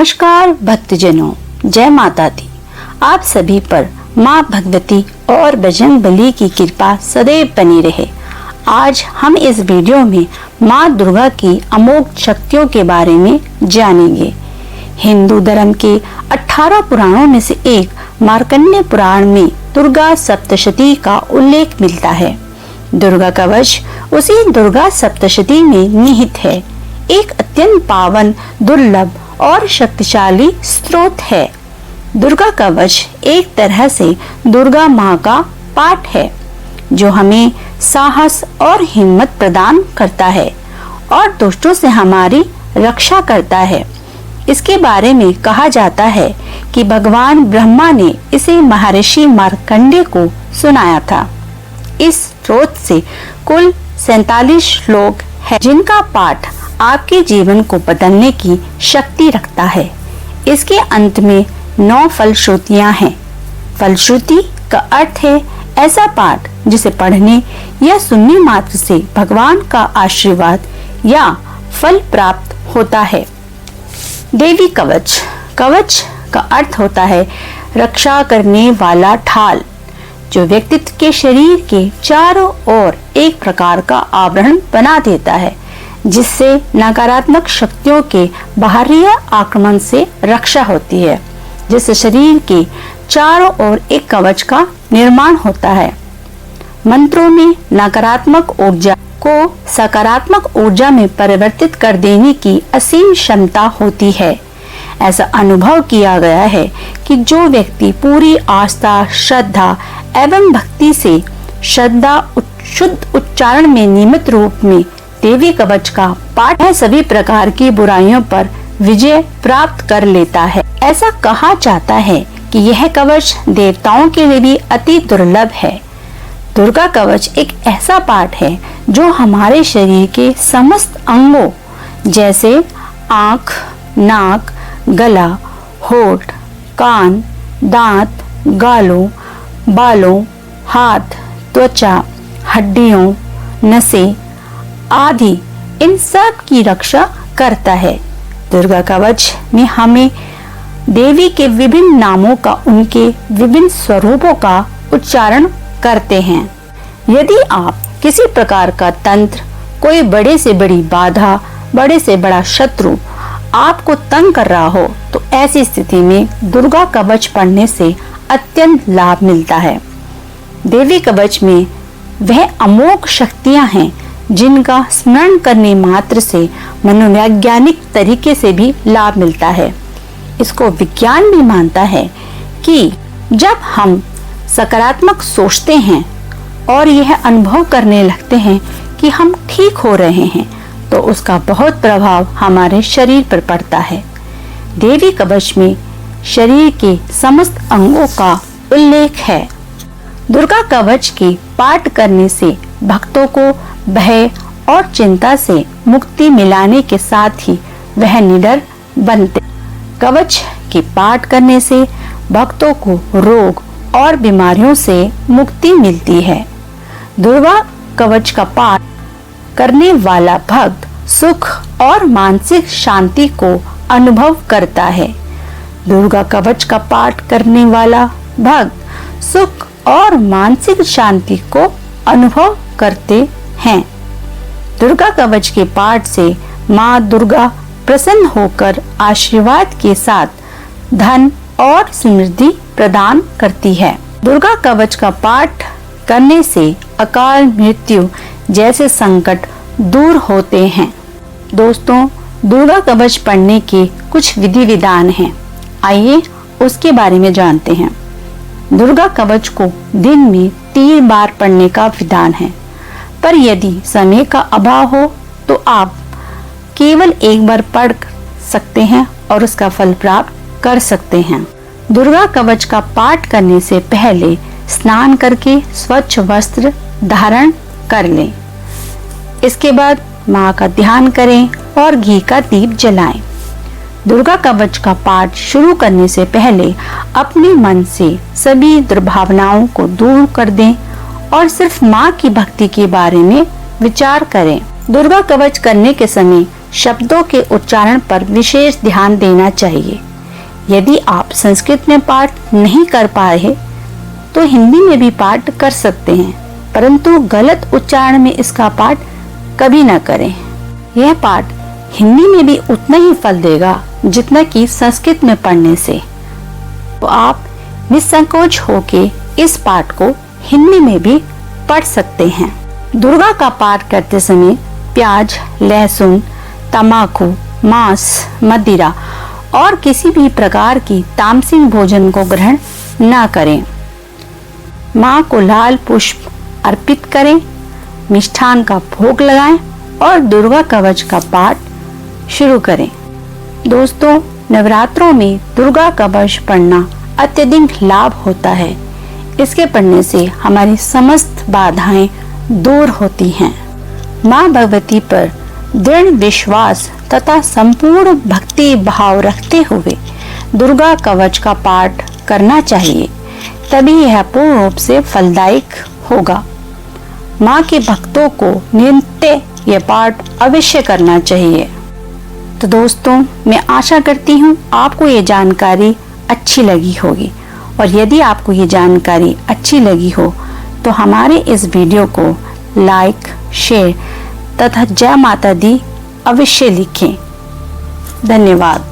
नमस्कार भक्तजनों, जय माता दी। आप सभी पर माँ भगवती और बजरंगबली की कृपा सदैव बनी रहे। आज हम इस वीडियो में माँ दुर्गा की अमोघ शक्तियों के बारे में जानेंगे। हिंदू धर्म के 18 पुराणों में से एक मार्कंडेय पुराण में दुर्गा सप्तशती का उल्लेख मिलता है। दुर्गा कवच उसी दुर्गा सप्तशती में निहित है, एक अत्यंत पावन, दुर्लभ और शक्तिशाली स्रोत है। दुर्गा कवच एक तरह से दुर्गा माँ का पाठ है जो हमें साहस और हिम्मत प्रदान करता है और दुष्टों से हमारी रक्षा करता है। इसके बारे में कहा जाता है कि भगवान ब्रह्मा ने इसे महर्षि मार्कंडेय को सुनाया था। इस स्रोत से कुल 47 श्लोक है जिनका पाठ आपके जीवन को बदलने की शक्ति रखता है। इसके अंत में 9 फलश्रुतियां हैं। फलश्रुति का अर्थ है ऐसा पाठ जिसे पढ़ने या सुनने मात्र से भगवान का आशीर्वाद या फल प्राप्त होता है। देवी कवच, कवच का अर्थ होता है रक्षा करने वाला ढाल, जो व्यक्तित्व के शरीर के चारों ओर एक प्रकार का आवरण बना देता है, जिससे नकारात्मक शक्तियों के बाहरी आक्रमण से रक्षा होती है। जिससे शरीर के चारों ओर एक कवच का निर्माण होता है। मंत्रों में नकारात्मक ऊर्जा को सकारात्मक ऊर्जा में परिवर्तित कर देने की असीम क्षमता होती है। ऐसा अनुभव किया गया है कि जो व्यक्ति पूरी आस्था, श्रद्धा एवं भक्ति से शुद्ध उच्चारण में नियमित रूप में देवी कवच का पाठ है, सभी प्रकार की बुराइयों पर विजय प्राप्त कर लेता है। ऐसा कहा जाता है कि यह कवच देवताओं के लिए भी अति दुर्लभ है। दुर्गा कवच एक ऐसा पाठ है जो हमारे शरीर के समस्त अंगों जैसे आँख, नाक, गला, होठ, कान, दांत, गालों, बालों, हाथ, त्वचा, हड्डियों, नसें आदि इन सब की रक्षा करता है। दुर्गा कवच में हमें देवी के विभिन्न नामों का, उनके विभिन्न स्वरूपों का उच्चारण करते हैं। यदि आप किसी प्रकार का तंत्र, कोई बड़े से बड़ी बाधा, बड़े से बड़ा शत्रु आपको तंग कर रहा हो, तो ऐसी स्थिति में दुर्गा कवच पढ़ने से अत्यंत लाभ मिलता है। देवी कवच में वह अमोघ शक्तियां हैं जिनका स्मरण करने मात्र से मनोवैज्ञानिक तरीके से भी लाभ मिलता है। इसको विज्ञान भी मानता है कि जब हम सकारात्मक सोचते हैं और यह अनुभव करने लगते हैं कि हम ठीक हो रहे हैं, तो उसका बहुत प्रभाव हमारे शरीर पर पड़ता है। देवी कवच में शरीर के समस्त अंगों का उल्लेख है। दुर्गा कवच के पाठ करने से भक्तों को भय और चिंता से मुक्ति मिलाने के साथ ही वह निडर बनते। कवच के पाठ करने से भक्तों को रोग और बीमारियों से मुक्ति मिलती है। दुर्गा कवच का पाठ करने वाला भक्त सुख और मानसिक शांति को अनुभव करता है। दुर्गा कवच का पाठ करने वाला भक्त सुख और मानसिक शांति को अनुभव करते हैं। दुर्गा कवच के पाठ से माँ दुर्गा प्रसन्न होकर आशीर्वाद के साथ धन और समृद्धि प्रदान करती है। दुर्गा कवच का पाठ करने से अकाल मृत्यु जैसे संकट दूर होते हैं। दोस्तों, दुर्गा कवच पढ़ने के कुछ विधि विधान हैं। आइए उसके बारे में जानते हैं। दुर्गा कवच को दिन में 3 बार पढ़ने का विधान है, पर यदि समय का अभाव हो तो आप केवल 1 बार पढ़ सकते हैं और उसका फल प्राप्त कर सकते हैं। दुर्गा कवच का पाठ करने से पहले स्नान करके स्वच्छ वस्त्र धारण कर लें। इसके बाद माँ का ध्यान करें और घी का दीप जलाएं। दुर्गा कवच का पाठ शुरू करने से पहले अपने मन से सभी दुर्भावनाओं को दूर कर दें और सिर्फ माँ की भक्ति के बारे में विचार करें। दुर्गा कवच करने के समय शब्दों के उच्चारण पर विशेष ध्यान देना चाहिए। यदि आप संस्कृत में पाठ नहीं कर पा रहे तो हिंदी में भी पाठ कर सकते हैं, परंतु गलत उच्चारण में इसका पाठ कभी न करें। यह पाठ हिंदी में भी उतना ही फल देगा जितना कि संस्कृत में पढ़ने से। तो आप निसंकोच होके इस पाठ को हिंदी में भी पढ़ सकते हैं। दुर्गा का पाठ करते समय प्याज, लहसुन, तम्बाकू, मांस, मदिरा और किसी भी प्रकार की तामसिक भोजन को ग्रहण न करें। मां को लाल पुष्प अर्पित करें, मिष्ठान का भोग लगाएं और दुर्गा कवच का पाठ शुरू करें। दोस्तों, नवरात्रों में दुर्गा कवच पढ़ना अत्यधिक लाभ होता है। इसके पढ़ने से हमारी समस्त बाधाएं दूर होती हैं। मां भगवती पर दृढ़ विश्वास तथा संपूर्ण भक्ति भाव रखते हुए दुर्गा कवच का पाठ करना चाहिए, तभी यह पूर्ण रूप से फलदायक होगा। मां के भक्तों को नित्य यह पाठ अवश्य करना चाहिए। तो दोस्तों, मैं आशा करती हूँ आपको ये जानकारी अच्छी लगी होगी, और यदि आपको ये जानकारी अच्छी लगी हो तो हमारे इस वीडियो को लाइक, शेयर तथा जय माता दी अवश्य लिखें। धन्यवाद।